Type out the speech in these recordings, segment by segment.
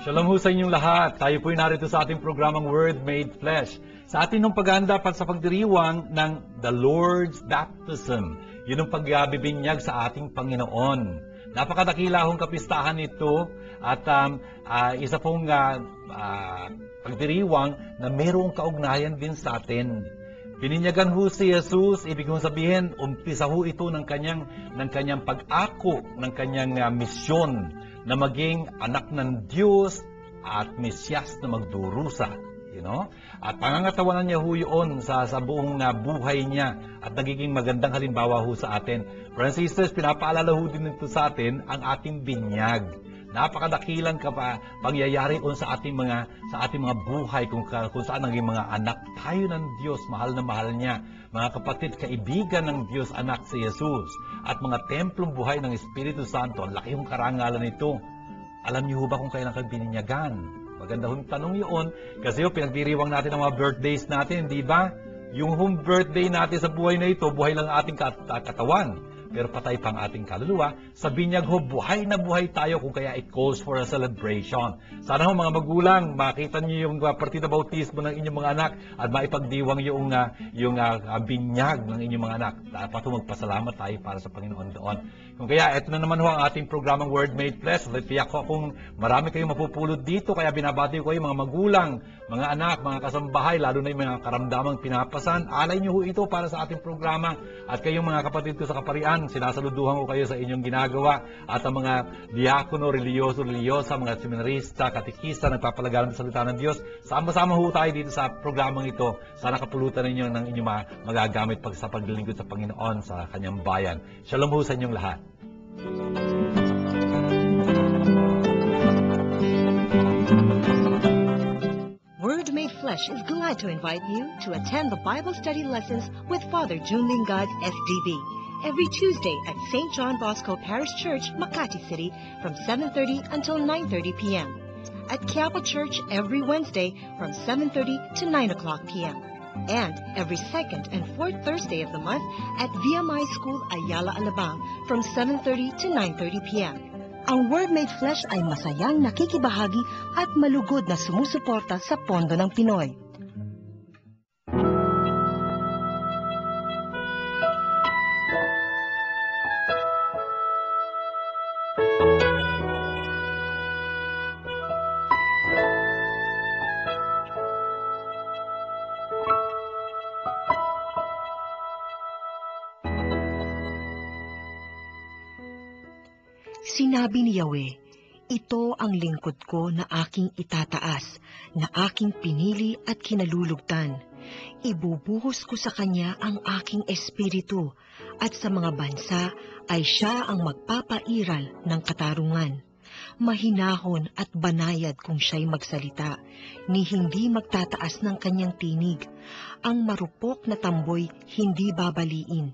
Shalom ho sa inyong lahat. Tayo po'y narito sa ating programang Word Made Flesh. Sa ating paghahanda sa pagdiriwang ng The Lord's Baptism. Yun ang pagbibinyag sa ating Panginoon. Napakadakila hong kapistahan ito at isa pong pagdiriwang na mayroong kaugnayan din sa atin. Bininyagan ho si Hesus, ibig kong sabihin, umpisa ho ito ng kanyang pag-ako, ng kanyang misyon na maging anak ng Diyos at Mesyas na magdurusa. At pangangatawanan niya ho yun sa buong buhay niya at nagiging magandang halimbawa ho sa atin. Brothers and sisters, pinapaalala ho din ito sa atin ang ating binyag. Napakadakilang pangyayari sa ating mga buhay kung saan naging mga anak tayo ng Diyos, mahal na mahal niya. Mga kapatid, kaibigan ng Diyos, anak si Hesus, at mga templong buhay ng Espiritu Santo, ang laki yung karangalan nito. Alam niyo ba kung kailan kayo bininyagan? Maganda hong tanong yun, kasi pinagdiriwang natin ang mga birthdays natin, di ba? Yung home birthday natin sa buhay na ito, buhay lang ating katawan. Pero patay pang ating kaluluwa. Sa binyag ho, buhay na buhay tayo kung kaya it calls for a celebration. Sana ho mga magulang, makita niyo yung partida bautismo ng inyong mga anak at maipagdiwang yung binyag ng inyong mga anak. Dapat ho magpasalamat tayo para sa Panginoon doon. Kung kaya, ito na naman ho ang ating programang Word Made Flesh. Tiyak ko kung marami kayong mapupulot dito, kaya binabati ko kayo mga magulang, mga anak, mga kasambahay, lalo na yung mga karamdamang pinapasan. Alay niyo ho ito para sa ating programa. At kayong mga kapatid ko sa kaparian, sinasaluduhan ko kayo sa inyong ginagawa. At ang mga diakono, religyosa, mga seminarista, katikista, nagpapalagalan ng salita ng Diyos, sama-sama ho tayo dito sa programang ito. Sana kapulutan ninyo ng inyong magagamit sa paglilingkod sa Panginoon sa kanyang bayan. Shalom ho sa inyong lahat. Word Made Flesh is glad to invite you to attend the Bible study lessons with Father Unang LInggo, SDB, every Tuesday at St. John Bosco Parish Church, Makati City from 7:30 until 9:30 p.m. At Quiapo Church every Wednesday from 7:30 to 9 o'clock p.m. And every second and fourth Thursday of the month at VMI School Ayala Alabang from 7:30 to 9:30 p.m. Ang Word Made Flesh ay masayang nakikibahagi at malugod na sumusuporta sa pondo ng Pinoy. Sinabi ni Yahweh, ito ang lingkod ko na aking itataas, na aking pinili at kinalulugtan. Ibubuhos ko sa kanya ang aking espiritu, at sa mga bansa ay siya ang magpapairal ng katarungan. Mahinahon at banayad kung siya'y magsalita, ni hindi magtataas ng kanyang tinig. Ang marupok na tamboy hindi babaliin,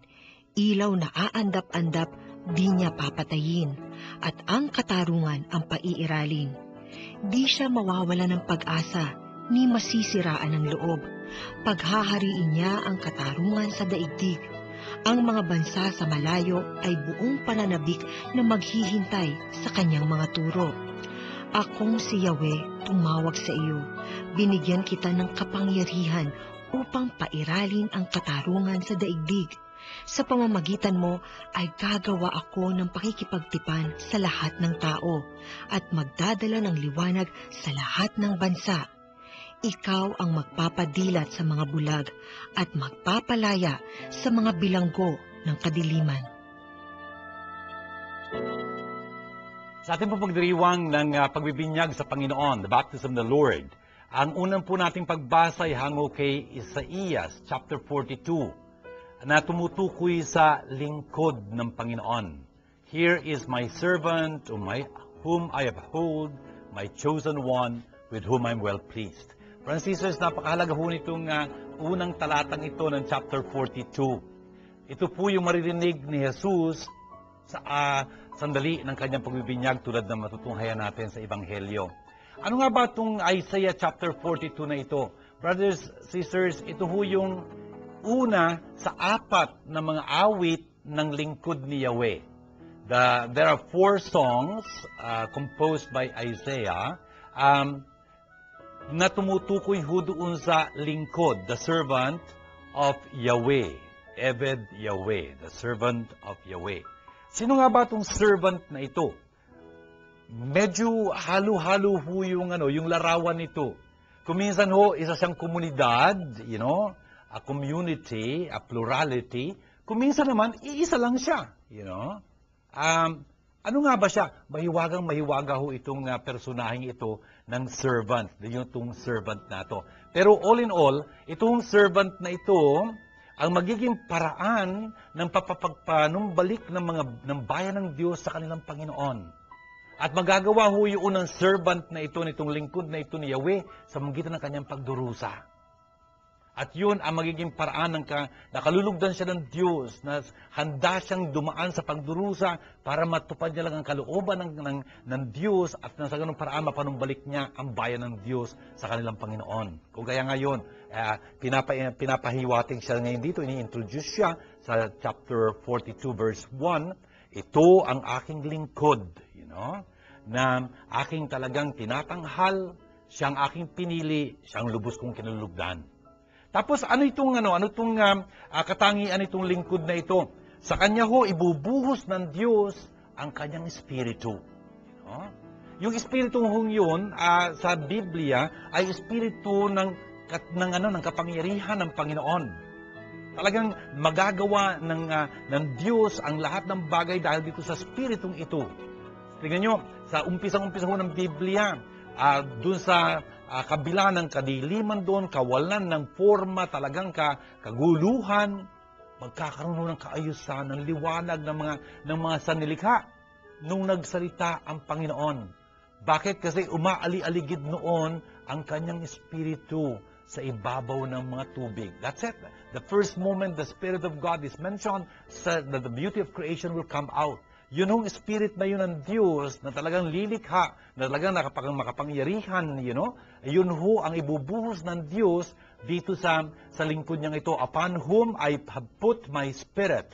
ilaw na aandap-andap di niya papatayin, at ang katarungan ang paiiralin. Di siya mawawala ng pag-asa, ni masisiraan ng loob. Paghahariin niya ang katarungan sa daigdig. Ang mga bansa sa malayo ay buong pananabik na maghihintay sa kanyang mga turo. Akong si Yahweh tumawag sa iyo, binigyan kita ng kapangyarihan upang pairalin ang katarungan sa daigdig. Sa pamamagitan mo ay gagawa ako ng pakikipagtipan sa lahat ng tao at magdadala ng liwanag sa lahat ng bansa. Ikaw ang magpapadilat sa mga bulag at magpapalaya sa mga bilanggo ng kadiliman. Sa ating pagdiriwang ng pagbibinyag sa Panginoon, the baptism of the Lord, ang unang po nating pagbasa ay hango kay Isaías, chapter 42. Na tumutukoy sa lingkod ng Panginoon. Here is my servant whom I uphold, my chosen one, with whom I'm well pleased. Brothers and sisters, napakahalaga ho nitong unang talatang ito ng chapter 42. Ito po yung maririnig ni Hesus sa sandali ng kanyang pagbibinyag tulad ng matutunghayan natin sa Ebanghelyo. Ano nga ba itong Isaiah chapter 42 na ito? Brothers, sisters, ito ho yung una sa apat na mga awit ng lingkod ni Yahweh. There are 4 songs composed by Isaiah na tumutukoy ho doon sa lingkod, the servant of Yahweh. Eved Yahweh, the servant of Yahweh. Sino nga ba itong servant na ito? Medyo halo-halo ho yung larawan nito. Kuminsan ho, isa siyang komunidad, a community, a plurality. Kuminsan naman, iisa lang siya, Ano nga ba siya? Mahiwaga ho itong personaheng ito ng servant, itong servant na ito. Pero all in all, itong servant na ito, ang magiging paraan ng panumbalik ng bayan ng Diyos sa kanilang Panginoon. At magagawa ho yun ng servant na ito, nitong lingkod na ito ni Yahweh, sa magitan ng kanyang pagdurusa. At yun ang magiging paraan ng nakalulugdan siya ng Diyos, na handa siyang dumaan sa pagdurusa para matupad niya lang ang kalooban ng Diyos at sa ganung paraan mapanumbalik niya ang bayan ng Diyos sa kanilang Panginoon. Kung kaya ngayon, pinapahiwating siya ngayon dito, ini-introduce siya sa chapter 42 verse 1, ito ang aking lingkod, na aking talagang tinatanghal, siyang aking pinili, siyang lubos kong kinalulugdan. Tapos ano itong katangian itong lingkod na ito? Sa kanya ho ibubuhos ng Diyos ang kanyang espiritu. Yung espiritu hong yun sa Biblia ay espiritu ng kapangyarihan ng Panginoon. Talagang magagawa ng Diyos ang lahat ng bagay dahil dito sa espiritong ito. Tingnan nyo, sa umpisang-umpisa ho ng Biblia, dun sa kabila ng kadiliman doon, kawalan ng forma, talagang kaguluhan, magkakaroon ng kaayusan, ng liwanag ng mga sanlilikha nung nagsalita ang Panginoon. Bakit? Kasi umaali-aligid noon ang kanyang espiritu sa ibabaw ng mga tubig. That's it. The first moment the Spirit of God is mentioned, that the beauty of creation will come out. Yun yung spirit na yun ng Diyos na talagang lilikha, na talagang makapangyarihan, yun ho ang ibubuhos ng Diyos dito sa lingkod niyang ito. Upon whom I have put my spirit.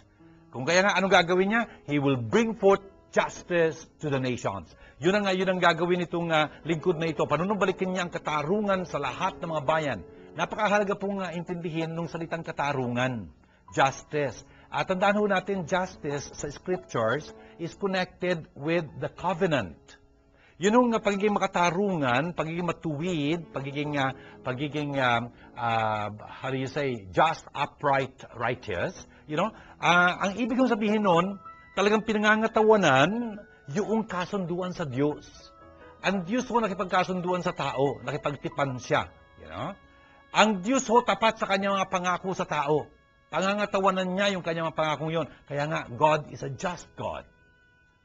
Kung kaya nga, anong gagawin niya? He will bring forth justice to the nations. Yun ang gagawin itong lingkod na ito. Panunumbalikin niya ang katarungan sa lahat ng mga bayan. Napakahalaga pong intindihin nung salitang katarungan. Justice. At tandaan ho natin, justice sa scriptures is connected with the covenant. Yun yung pagiging makatarungan, pagiging matuwid, pagiging how do you say, just, upright, righteous. Ang ibig kong sabihin nun, talagang pinangangatawanan yung kasunduan sa Diyos. Ang Diyos ho nakipagkasunduan sa tao, nakipagtipan siya. Ang Diyos ho tapat sa kanyang mga pangako sa tao. Pangangatawanan niya yung kanyang pangakong yun. Kaya nga, God is a just God.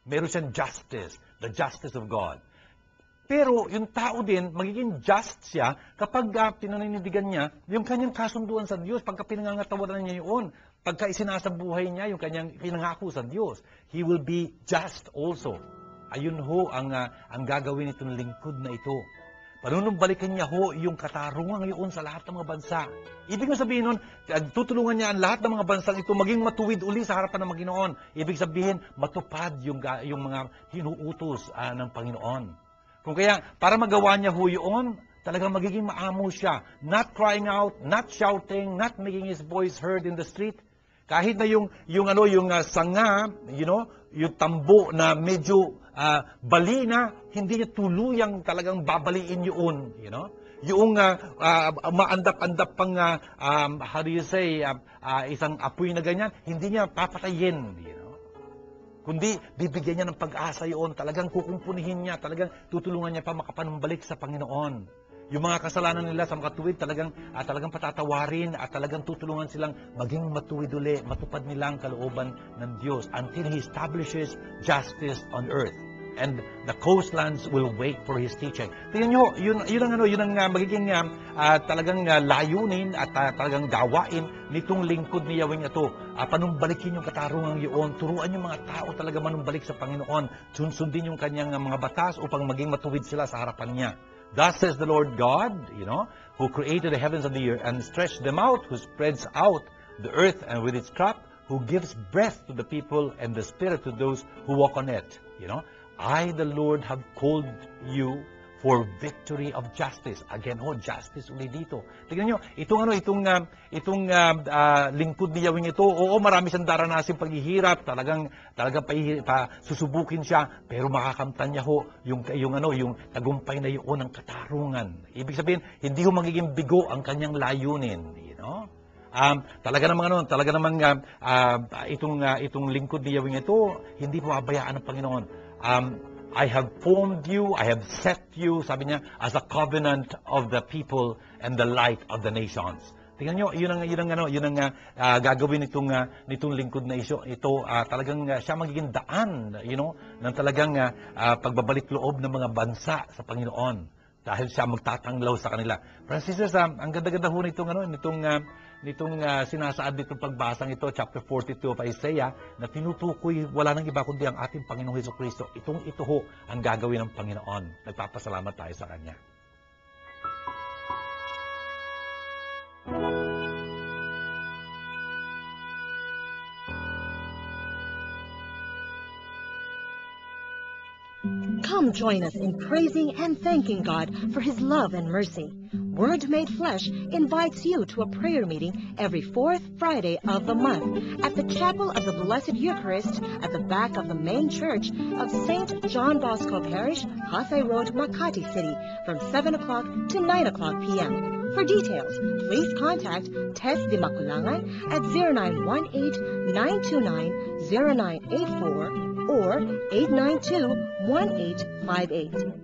Meron siyang justice, the justice of God. Pero yung tao din, magiging just siya kapag pinanindigan niya yung kanyang kasunduan sa Diyos, pagka pinangangatawanan niya yun, pagka isinasabuhay niya yung kanyang pinangako sa Diyos, He will be just also. Ayun ho ang gagawin itong lingkod na ito. Panunumbalikan niya ho yung katarungan yun sa lahat ng mga bansa. Ibig sabihin nun, tutulungan niya ang lahat ng mga bansang ito maging matuwid uli sa harapan ng Panginoon. Ibig sabihin, matupad yung mga hinuutos ng Panginoon. Kung kaya, para magawa niya ho yun, talagang magiging maamo siya. Not crying out, not shouting, not making his voice heard in the street. Kahit na yung sanga, yung tambo na medyo bali na, hindi niya tuluyang talagang babaliin yun. Yung maandap-andap pang, how do you say, isang apoy na ganyan, hindi niya papatayin. Kundi bibigyan niya ng pag-asa yun, talagang kukumpunihin niya, talagang tutulungan niya pa makapanumbalik sa Panginoon. Yung mga kasalanan nila sa makatuwid, talagang patatawarin at talagang tutulungan silang maging matuwid uli, matupad nilang kalooban ng Diyos until He establishes justice on earth. And the coastlands will wait for His teaching. Tingnan nyo, yun ang magiging talagang layunin at talagang gawain nitong lingkod ni Yahweh ito. Panumbalikin yung katarungang yun, turuan yung mga tao talaga manumbalik sa Panginoon, sundin yung kanyang mga batas upang maging matuwid sila sa harapan niya. Thus says the Lord God, who created the heavens and the earth and stretched them out, who spreads out the earth and with its crop, who gives breath to the people and the spirit to those who walk on it. I, the Lord, have called you for victory of justice. Again, justice ulit dito. Tingnan nyo, itong lingkod ni Yahweh ito, marami siyang daranasin paghihirap, talagang susubukin siya, pero makakamtan niya yung tagumpay na yun ng katarungan. Ibig sabihin, hindi magiging bigo ang kanyang layunin. Talaga namang itong lingkod ni Yahweh ito, hindi pababayaan ng Panginoon. I have formed you, I have set you, sabi niya, as a covenant of the people and the light of the nations. Tingnan niyo, yun ang gagawin nitong lingkod na ito, talagang siya magiging daan, ng talagang pagbabalik loob ng mga bansa sa Panginoon dahil siya magtatanglaw sa kanila. Friends and sisters, ang ganda-ganda ho nitong sinasaad nitong pagbasang ito, chapter 42 of Isaiah, na tinutukoy, wala nang iba kundi ang ating Panginoong Hesukristo. Ito ho ang gagawin ng Panginoon. Nagpapasalamat tayo sa Kanya. Come join us in praising and thanking God for His love and mercy. Word Made Flesh invites you to a prayer meeting every fourth Friday of the month at the Chapel of the Blessed Eucharist at the back of the main church of St. John Bosco Parish, Pasay Road, Makati City, from 7 o'clock to 9 o'clock p.m. For details, please contact Tess Di Maculangan at 0918-929-0984 or 892-1858.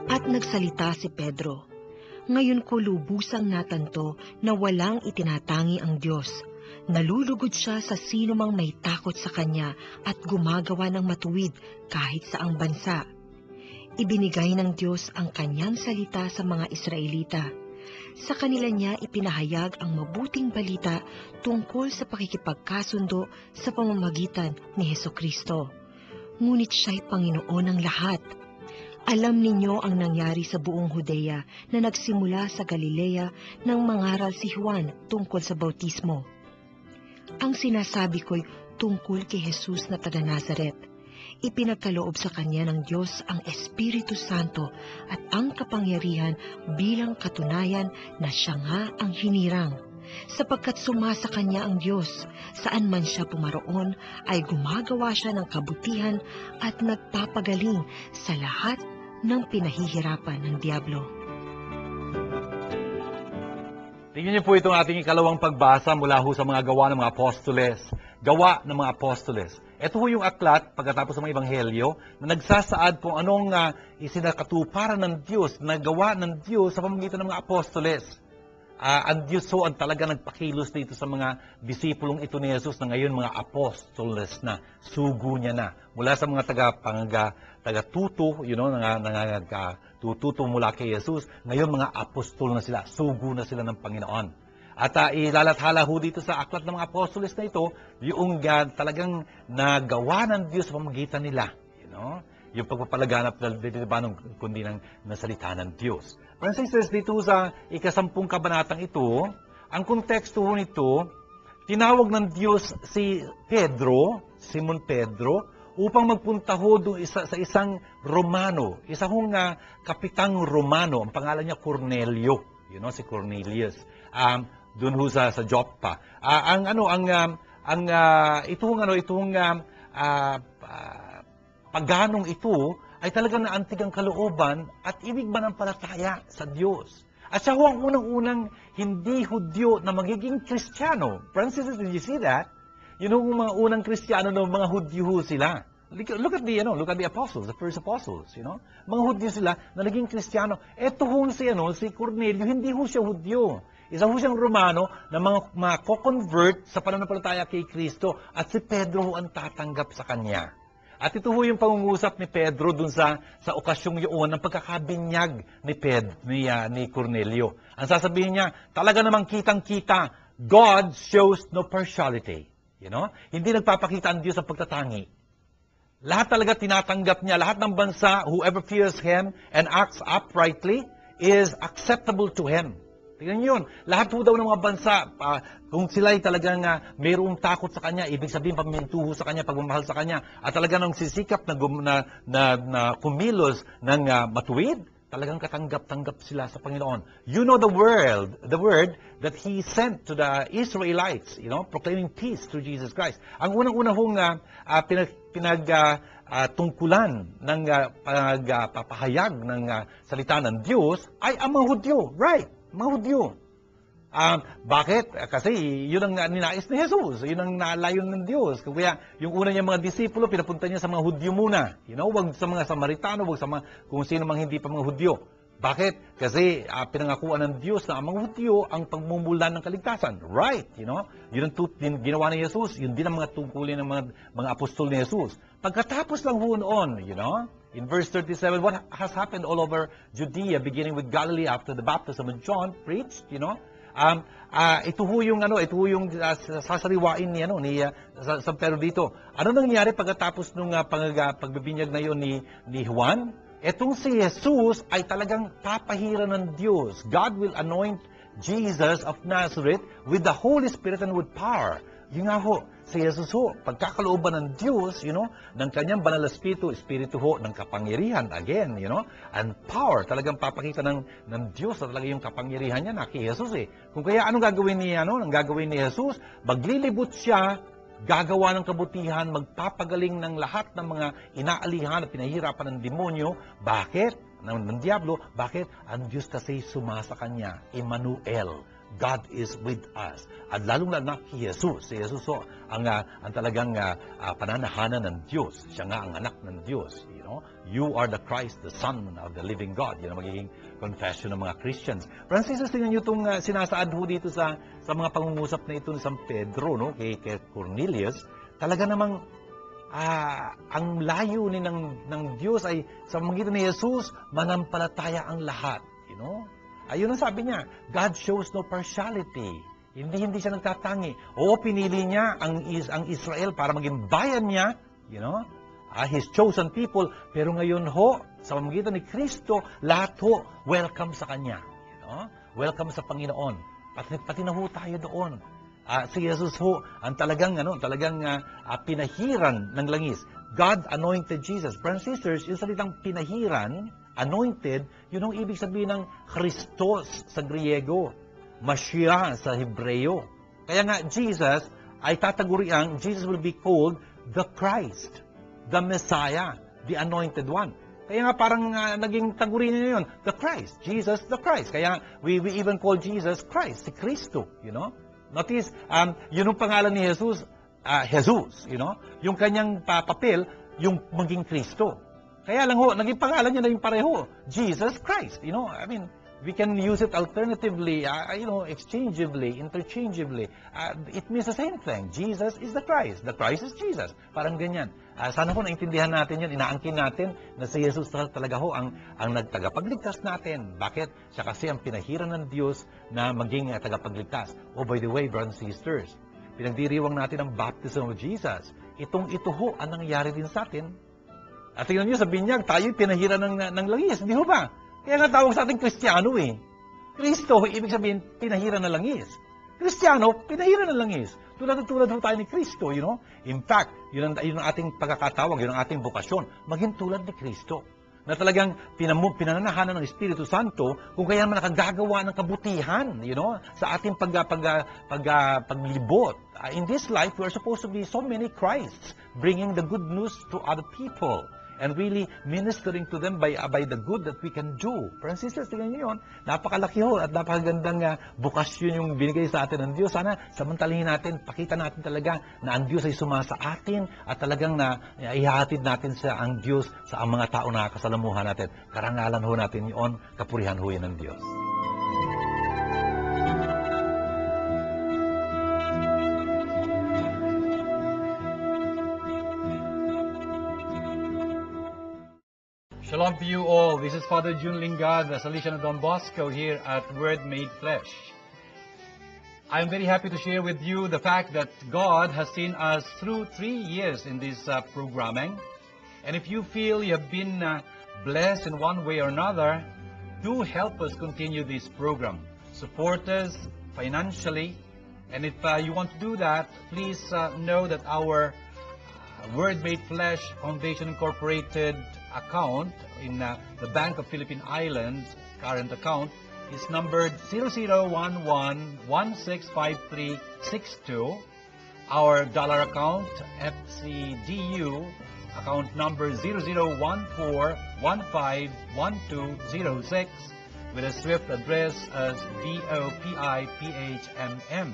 At nagsalita si Pedro, "Ngayon ko lubusang natanto na walang itinatangi ang Diyos. Nalulugod siya sa sino mang may takot sa Kanya at gumagawa ng matuwid kahit saang bansa. Ibinigay ng Diyos ang Kanyang salita sa mga Israelita. Sa kanila niya ipinahayag ang mabuting balita tungkol sa pakikipagkasundo sa pamamagitan ni Hesukristo. Ngunit siya'y Panginoon ng lahat. Alam ninyo ang nangyari sa buong Judea na nagsimula sa Galilea nang mangaral si Juan tungkol sa bautismo. Ang sinasabi ko'y tungkol kay Hesus na taga Nazaret. Ipinagkaloob sa kanya ng Diyos ang Espiritu Santo at ang kapangyarihan bilang katunayan na siya nga ang hinirang. Sapagkat sumasa kanya ang Diyos, saan man siya pumaroon ay gumagawa siya ng kabutihan at nagpapagaling sa lahat ng pinahihirapan ng Diablo." Tingnan niyo po itong ating ikalawang pagbasa mula ho sa mga gawa ng mga apostoles. Gawa ng mga apostoles. Ito ho yung aklat, pagkatapos ng mga ebanghelyo, na nagsasaad kung anong isinakatuparan ng Diyos, na gawa ng Diyos sa pamamagitan ng mga apostoles. Ang Diyos ho ang talaga nagpakilos dito sa mga disipulong ito ni Jesus na ngayon mga apostoles na, sugo niya na. Mula sa mga taga-tuto, tututo mula kay Jesus, ngayon mga apostol na sila, sugo na sila ng Panginoon. At ilalathala ho dito sa aklat ng mga apostoles na ito, yung talagang nagawa ng Diyos sa pamamagitan nila. Yung pagpapalaganap kundi ng salita ng Diyos. Friends and sisters, dito sa ika-10 kabanatang ito, ang konteksto ho nito, tinawag ng Diyos si Pedro, Simon Pedro, upang magpunta ho doon sa isang Romano, isang kapitang Romano, ang pangalan niya Cornelio, si Cornelius. Doon ho sa Joppa. Paganong ito ay talagang naantig ang kalooban at ibig manampalataya sa Diyos. At siya ho ang unang-unang hindi Hudyo na magiging Kristiyano. Francis, did you see that? Yun ho mga unang Kristiyano na mga Hudyo ho sila. Look at the apostles, the first apostles, Mga Hudyo sila na naging Kristiyano. Ito ho si Cornelio, hindi ho siya Hudyo. Isa ho siyang Romano na mga convert sa pananampalataya kay Kristo at si Pedro ho ang tatanggap sa kanya. At ito ho yung pangungusap ni Pedro dun sa okasyong yun ng pagkakabinyag ni Cornelio. Ang sasabihin niya, talaga namang kitang-kita, God shows no partiality. Hindi nagpapakita ang Diyos sa pagtatangi. Lahat talaga tinatanggap niya. Lahat ng bansa, whoever fears Him and acts uprightly is acceptable to Him. Tingnan niyo yun. Lahat po daw ng mga bansa, kung sila'y talagang mayroong takot sa Kanya, ibig sabihin pamintuho sa Kanya, pagmamahal sa Kanya, at talagang nang sisikap na kumilos ng matuwid, talagang katanggap-tanggap sila sa Panginoon. You know the word that He sent to the Israelites, proclaiming peace through Jesus Christ. Ang unang-una hong tungkulan ng pagpapahayag ng salita ng Diyos ay ang mga Hudyo. Right, mga Hudyo. Bakit? Kasi yun ang ninais ni Hesus. Yun ang nalayon ng Diyos. Kaya yung una niya mga disipulo, pinapunta niya sa mga Hudyo muna. Wag sa mga Samaritano, wag sa mga kung sino mang hindi pa mga Hudyo. Bakit? Kasi pinangakuan ng Diyos na ang mga Hudyo ang pagmumulan ng kaligtasan. Right, Yun ang ginawa ni Hesus. Yun din ang mga tungkulin ng mga apostol ni Hesus. Pagkatapos lang ho noon, in verse 37, what has happened all over Judea, beginning with Galilee after the baptism of John preached, ito ho yung sasariwain ni San Pedro dito. Ano nangyari pagkatapos nung pagbibinyag na yon ni Juan? Etong si Jesus ay talagang papahiran ng Diyos. God will anoint Jesus of Nazareth with the Holy Spirit and with power. Yun nga ho, si Jesus ho, pagkakalooban ng Diyos, ng kanyang banal na Espiritu ho, ng kapangyarihan, again, and power, talagang papakita ng Diyos na talaga yung kapangyarihan niya na kay Jesus Kung kaya anong gagawin ni Jesus? Maglilibot siya, gagawa ng kabutihan, magpapagaling ng lahat ng mga inaalihan at pinahirapan ng demonyo. Bakit? Ng Diablo. Bakit? Ang Diyos kasi sumasa kanya. Emmanuel. God is with us. At lalong na kay Jesus. Si Jesus ang talagang pananahanan ng Diyos. Siya nga ang anak ng Diyos. You are the Christ, the Son of the living God. Yan ang magiging confession ng mga Christians. Francis, tingnan nyo itong sinasaad ho dito sa mga pangungusap na ito ni San Pedro, kay Cornelius. Talaga namang ang layo ng Diyos ay sa magitan ni Jesus, manampalataya ang lahat. Ayun ang sabi niya, God shows no partiality. Hindi siya nagtatangi. Oo, pinili niya ang Israel para maging bayan niya, His chosen people. Pero ngayon ho, sa pamamagitan ni Kristo, lahat ho, welcome sa Kanya. Welcome sa Panginoon. Pati na ho tayo doon. Si Jesus ho, ang talagang pinahiran ng langis. God anointed Jesus. Brothers and sisters, yung salitang pinahiran, anointed, yun ang ibig sabihin ng Christos sa Griego, Mashiach sa Hebreo. Kaya nga, Jesus ay tataguriang, Jesus will be called the Christ, the Messiah, the Anointed One. Kaya nga parang naging taguri niya yun, the Christ, Jesus the Christ. Kaya we even call Jesus Christ, si Kristo, Notice, yun ang pangalan ni Jesus, Jesus, yung kanyang papel, yung maging Kristo. Kaya lang ho, naging pangalan niya na yung pareho, Jesus Christ. We can use it alternatively, exchangeably, interchangeably. It means the same thing. Jesus is the Christ. The Christ is Jesus. Parang ganyan. Sana ho naintindihan natin yan, inaangkin natin na si Jesus talaga ho ang nagtagapagligtas natin. Bakit? Siya kasi ang pinahiran ng Diyos na maging tagapagligtas. Oh, by the way, brothers and sisters, pinagdiriwang natin ang baptism of Jesus. Ito ho ang nangyari din sa atin. At tingnan nyo sa binyag, tayo'y pinahiran ng langis. Hindi ho ba? Kaya nga tawag sa ating Kristiyano Kristo, ibig sabihin, pinahiran ng langis. Kristiyano, pinahiran ng langis. Tulad ho tayo ni Kristo, In fact, yun ang ating pagkakatawag, yun ang ating bukasyon. Maging tulad ni Kristo. Na talagang pinananahanan ng Espiritu Santo, kung kaya naman nakagagawa ng kabutihan, sa ating paglibot. In this life, we are supposed to be so many Christs, bringing the good news to other people. And really ministering to them by the good that we can do. Friends and sisters, tingnan nyo yun. Napakalaki ho at napakagandang bukasyon yung binigay sa atin ng Diyos. Sana samantalahin natin, pakita natin talaga na ang Diyos ay sumasa atin at talagang ihahatid natin ang Diyos sa ang mga tao na kasalamuhan natin. Karangalan ho natin yun, kapurihan ho yan ng Diyos. Shalom to you all. This is Father Unang LInggo, the Salesian of Don Bosco here at Word Made Flesh. I'm very happy to share with you the fact that God has seen us through 3 years in this programming. And if you feel you have been blessed in one way or another, do help us continue this program. Support us financially. And if you want to do that, please know that our Word Made Flesh Foundation Incorporated account in the Bank of Philippine Islands, current account, is numbered 0011165362. Our dollar account, FCDU, account number 0014151206, with a SWIFT address as BOPIPHMM.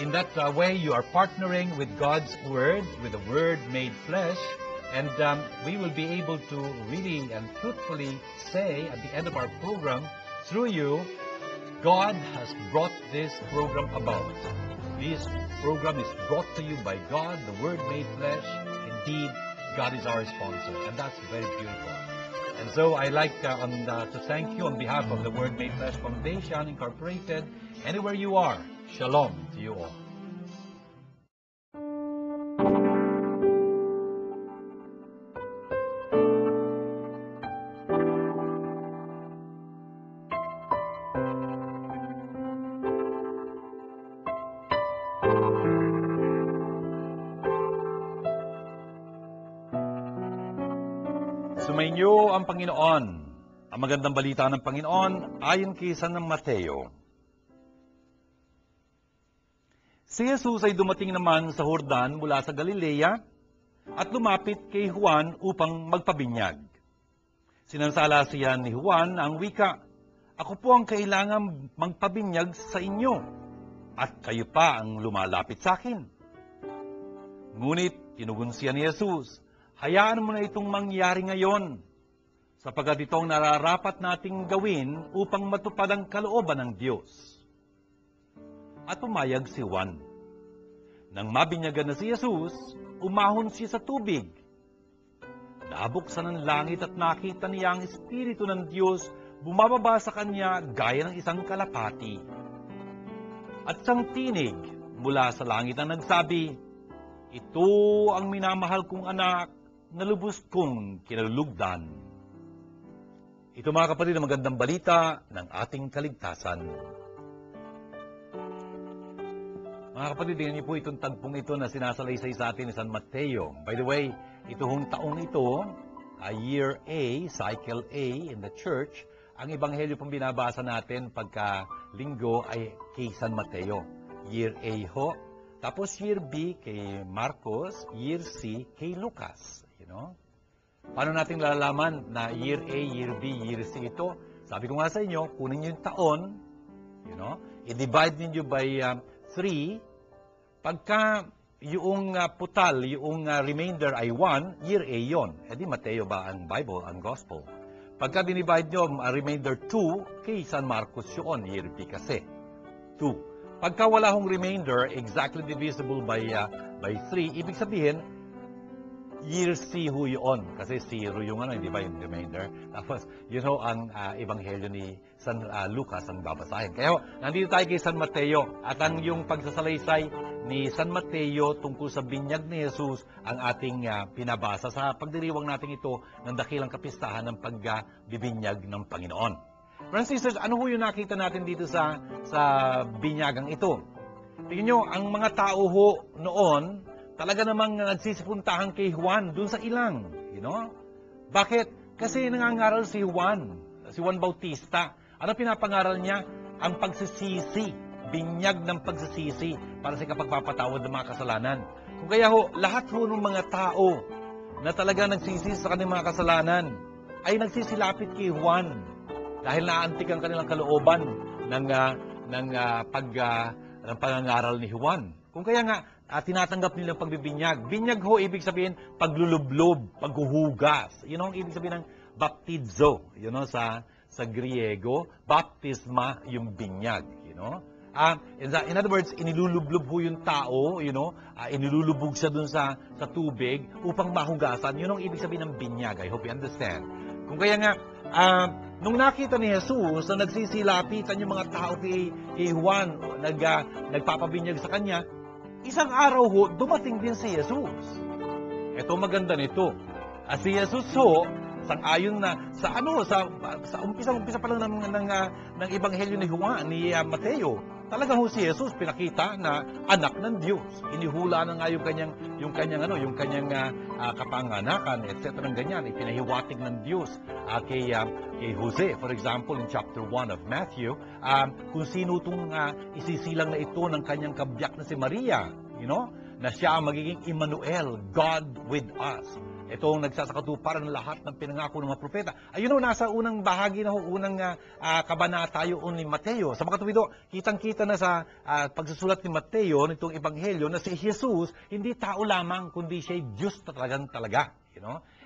In that way, you are partnering with God's Word, with the Word made flesh, and we will be able to really and truthfully say at the end of our program, through you, God has brought this program about. This program is brought to you by God, the Word made flesh. Indeed, God is our sponsor, and that's very beautiful. And so I like to thank you on behalf of the Word Made Flesh Foundation Incorporated. Anywhere you are, shalom to you all. Sumainyo ang Panginoon. Ang magandang balita ng Panginoon ayon kay San Mateo. Si Hesus ay dumating naman sa Jordan mula sa Galilea at lumapit kay Juan upang magpabinyag. Sinansala siya ni Juan ang wika, "Ako po ang kailangan magpabinyag sa inyo, at kayo pa ang lumalapit sa akin." Ngunit tinugon siya ni Hesus, "Hayaan mo na itong mangyari ngayon, sapagkat itong nararapat nating gawin upang matupad ang kalooban ng Diyos." At pumayag si Juan. Nang mabinyagan na si Hesus, umahon siya sa tubig. Nabuksan ang langit at nakita niya ang Espiritu ng Diyos bumababa sa kanya gaya ng isang kalapati. At isang tinig mula sa langit ang nagsabi, "Ito ang minamahal kong anak, na lubos kong kinalulugdan." Ito mga kapatid, ang magandang balita ng ating kaligtasan. Mga kapatid, tingnan niyo po itong tagpong ito na sinasalaysay sa atin ni San Mateo. By the way, itong taong ito, year A, cycle A in the church, ang ebanghelyo pong binabasa natin pagka linggo ay kay San Mateo. Year A ho. Tapos year B kay Marcos, year C kay Lucas. You know? Paano natin lalaman na year A, year B, year C ito? Sabi ko nga sa inyo, kunin niyo yung taon, you know, i-divide niyo by 3. Pagka yung putal, yung remainder ay 1, year A yon. E di Mateo ba ang Bible, ang Gospel? Pagka dinivide nyo, remainder 2, kay San Marcos yun, year B kasi. 2. Pagka wala hong remainder, exactly divisible by 3, ibig sabihin, year C ho yun. Kasi 0 yung hindi ba yung remainder? Tapos, ang ebanghelyo ni San Lucas ang babasahin. Kaya nandito tayo kay San Mateo. At ang yung pagsasalaysay ni San Mateo tungkol sa binyag ni Hesus ang ating pinabasa sa pagdiriwang natin ito ng dakilang kapistahan ng pagbibinyag ng Panginoon. Brothers and sisters, ano ho yung nakita natin dito sa binyagang ito? Tingnan nyo, ang mga tao ho noon, talaga namang nagsisipuntahan kay Juan dun sa ilang. You know? Bakit? Kasi nangangaral si Juan Bautista. Ano pinapangaral niya? Ang pagsisisi. Binyag ng pagsisisi para sa kapagpapatawad ng mga kasalanan. Kung kaya ho, lahat ho ng mga tao na talaga nagsisisi sa kanilang mga kasalanan ay nagsisilapit kay Juan dahil naantik ang kanilang kalooban ng pangangaral ni Juan. Kung kaya nga, tinatanggap nilang pagbibinyag. Binyag ho, ibig sabihin, paglulublob, paghuhugas. Yun ang ibig sabihin ng baptizo. Sa Griego, baptisma yung binyag. In other words, inilulublob ho yung tao, inilulubog siya dun sa tubig upang mahugasan. Yun ang ibig sabihin ng binyag. I hope you understand. Kung kaya nga, nung nakita ni Jesus na nagsisilapitan yung mga tao kay Juan, nagpapabinyag sa kanya, isang araw ho, dumating din si Jesus. Ito maganda nito. Si Jesus ho, sang-ayon na sa umpisa pa lang ng ebanghelyo ni Juan, ni Mateo, talagang ho si Jesus pinakita na anak ng Diyos. Inihula na nga yung kanyang kapanganakan, etc. ng ganyan, ipinahiwatig ng Diyos kay Jose, for example, in chapter 1 of Matthew, kung sino itong isisilang na ito ng kanyang kabyak na si Maria, na siya ang magiging Emmanuel, God with us. Ito ang nagsasakatuparan ng lahat ng pinangako ng mga propeta. Ayun nasa unang bahagi na unang kabanata yun ni Mateo. Sa mga katuwido, kitang-kita na sa pagsusulat ni Mateo nitong ebanghelyo na si Jesus hindi tao lamang kundi siya Diyos talaga.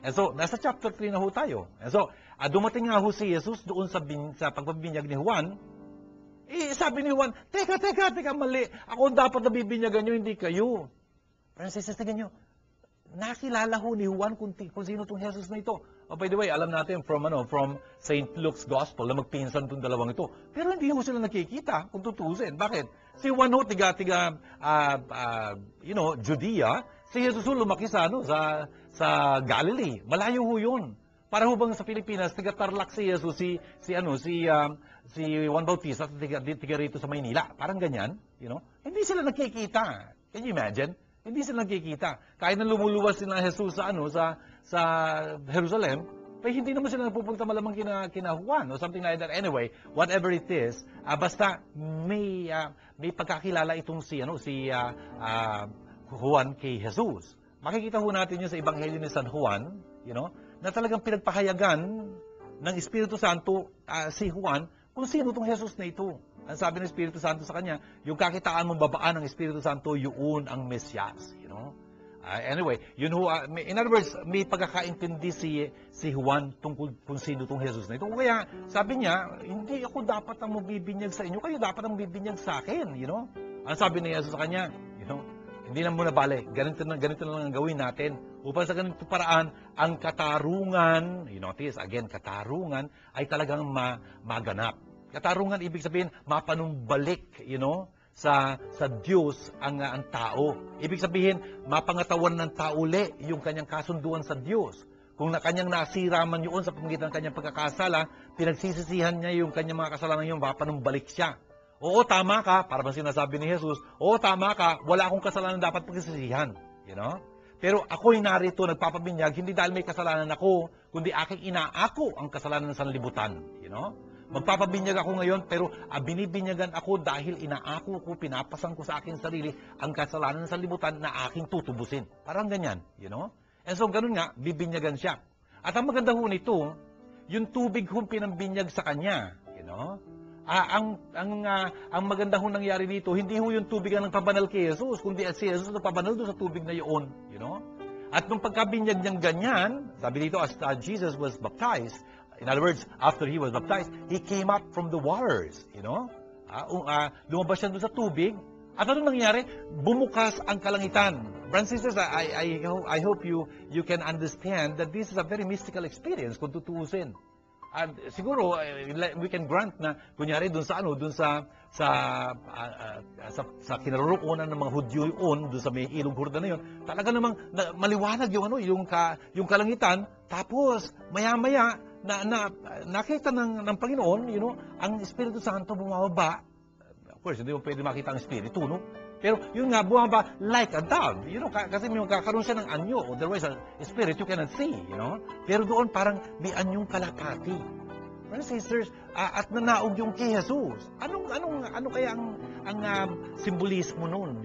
And so, nasa chapter 3 na ho tayo. And so, dumating nga ho si Jesus doon sa pagpabinyag ni Juan. Sabi ni Juan, teka, mali. Ako dapat nabibinyagan nyo, hindi kayo. Francis, tingnan nyo. Nakilala ho ni Juan kung sino itong Jesus na ito. By the way, alam natin from St. Luke's Gospel na magpinsan itong dalawang ito. Pero hindi ho sila nakikita kung tutusin. Bakit? Si Juan ho, Judea. Si Jesus ho, lumaki sa Galilee. Malayo ho yun. Para ho bang sa Pilipinas, tiga-Tarlac si Jesus, si Juan Bautista, tiga rito sa Maynila. Parang ganyan, Hindi sila nakikita. Can you imagine? Hindi sila nakikita. Kahit na lumuluwas sila Jesus sa Jerusalem, hindi naman sila napupunta malamang kina Juan or something like that. Anyway, whatever it is, basta may pagkakilala itong si Juan kay Jesus. Makikita ho natin yun sa Ebanghelyo ni San Juan, na talagang pinagpahayagan ng Espiritu Santo si Juan kung sino itong Jesus na ito. Ang sabi ng Espiritu Santo sa kanya, yung kakitaan mong babaan ng Espiritu Santo, yun ang Mesyas. Anyway, in other words, may pagkakaintindi si Juan tungkol kung sino itong Jesus na ito. Kaya sabi niya, hindi ako dapat ang mabibinyag sa inyo, kayo dapat ang mabibinyag sa akin. Ang sabi ni Jesus sa kanya, hindi na muna bale, ganito na lang ang gawin natin. Upang sa ganito paraan, ang katarungan, katarungan ay talagang maganap. Katarungan, ibig sabihin, mapanumbalik, sa Diyos ang tao. Ibig sabihin, mapangatawan ng tao uli yung kanyang kasunduan sa Diyos. Kung kanyang nasira man yun sa pamagitan ng kanyang pagkakasala, pinagsisisihan niya yung kanyang mga kasalanan yun, mapanumbalik siya. Oo, tama ka, para bang sinasabi ni Jesus, oo, tama ka, wala akong kasalanan dapat pagsisisihan. Pero ako'y narito, nagpapabinyag, hindi dahil may kasalanan ako, kundi aking inaako ang kasalanan ng sanlibutan. Magpapabinyag ako ngayon, pero binibinyagan ako dahil inaako ko, pinapasang ko sa aking sarili ang kasalanan ng sanlibutan na aking tutubusin. Parang ganyan, And so, ganun nga, bibinyagan siya. At ang maganda ho nito, yung tubig hong pinambinyag sa kanya, ang maganda ho nangyari dito, hindi ho yung tubig ang nagpabanal kay Jesus, kundi si Jesus nagpabanal doon sa tubig na yun, At nung pagkabinyag niyang ganyan, sabi dito, as Jesus was baptized, in other words, after he was baptized, he came up from the waters, lumabas siya doon sa tubig, at anong nangyari? Bumukas ang kalangitan. Brothers and sisters, I hope you can understand that this is a very mystical experience kung tutuusin. At siguro, we can grant na, kunyari, doon sa kinaroroonan ng mga Hudyo doon sa may ilog Jordan na yun, talaga namang maliwanag yung kalangitan, tapos, maya-maya, nakita ng Panginoon, ang Espiritu Santo bumababa. Of course, hindi mo pwede makita ang Espiritu, Pero yun nga, bumababa like a dove. Kasi may magkakaroon siya ng anyo. Otherwise, a spirit you cannot see, Pero doon parang may anyong kalapati. Brothers and sisters, at nanaog yung kay Jesus. Ano kaya ang simbolismo nun,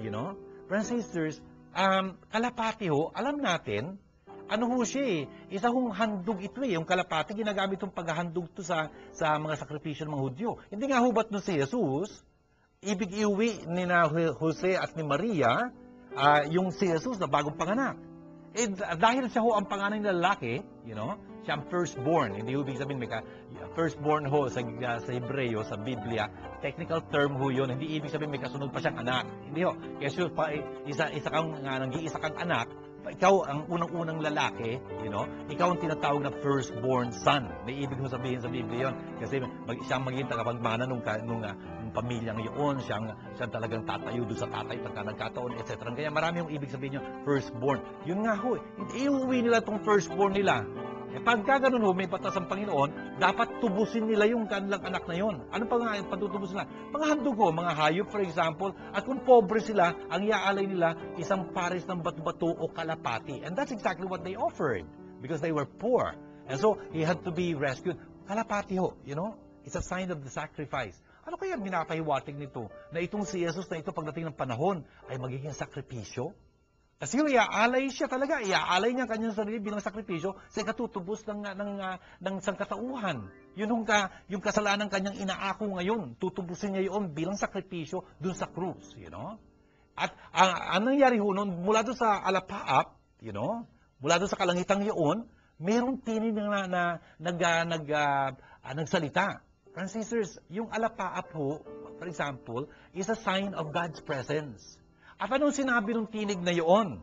Brothers and sisters, kalapati ho, alam natin, siya isa hong handog ito yung kalapati, ginagamit yung paghahandog ito sa mga sakripisyo ng mga Hudyo. Hindi nga hubat nun si Jesus, ibig iuwi ni na Jose at ni Maria, yung si Jesus na bagong panganak. Dahil siya ho ang panganay na lalaki, siya ang firstborn. Hindi ibig sabihin may firstborn ho sa Hebreo, sa Biblia, technical term ho yun. Hindi ibig sabihin may kasunod pa siyang anak. Hindi ho. Kasi isa kang nag-iisa kang anak, ikaw ang unang-unang lalaki, ikaw ang tinatawag na firstborn son. May ibig mo sabihin sa Biblia yun. Kasi siya maging tagapagmana nung pamilyang yun, siyang talagang tatayo doon sa tatay pagka nagkataon, etc. Kaya marami yung ibig sabihin niya, firstborn. Yun nga ho, iuwi nila itong firstborn nila. Pagka ganun ho, may batas ang Panginoon, dapat tubusin nila yung kanilang anak na yon. Ano pa nga yung patutubusin nila? Mga handog ho, mga hayop for example, at kung pobre sila, ang iaalay nila isang pares ng bato-bato o kalapati. And that's exactly what they offered because they were poor. And so, he had to be rescued. Kalapati ho, it's a sign of the sacrifice. Ano kaya minapahiwatig nito? Na itong si Jesus na ito pagdating ng panahon ay magiging sakripisyo? Kasi yung iaalay siya talaga, iaalay niya kanyang sarili bilang sakripisyo sa katutubos ng sangkatauhan. Yung kasalanan kanyang inaako ngayon, tutubusin niya yun bilang sakripisyo dun sa krus. At ang nangyari ho nun, mula doon sa alapaap, mula doon sa kalangitang yun, mayroong tinig na nagsalita. Friends and sisters, yung alapaap ho, for example, is a sign of God's presence. At anong sinabi ng tinig na yun?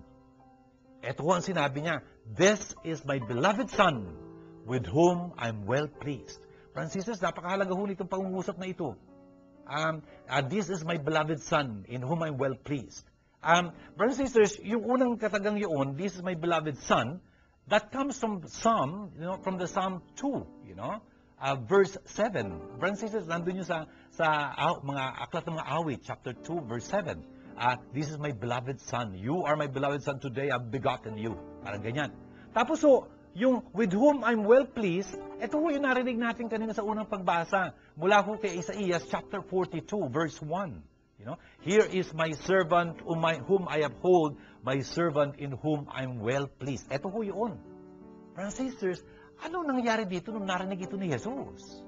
Ito ang sinabi niya, "This is my beloved Son, with whom I'm well pleased." Friends and sisters, napakahalaga ho nitong pangungusap na ito. This is my beloved Son, in whom I'm well pleased. Brothers and sisters, yung unang katagang yun, "This is my beloved Son," that comes from Psalm, from the Psalm 2, verse 7. Brothers and sisters, nandun yun sa mga aklat ng mga awit, chapter 2, verse 7. "This is my beloved Son. You are my beloved Son. Today I've begotten you." Parang ganyan. Tapos yung "with whom I'm well pleased," ito yung narinig natin kanina sa unang pagbasa. Mula ho kay Isaías chapter 42, verse 1. "Here is my servant whom I uphold, my servant in whom I'm well pleased." Ito ho yun. Brothers and sisters, ano nangyari dito nung narinig ito ni Jesus?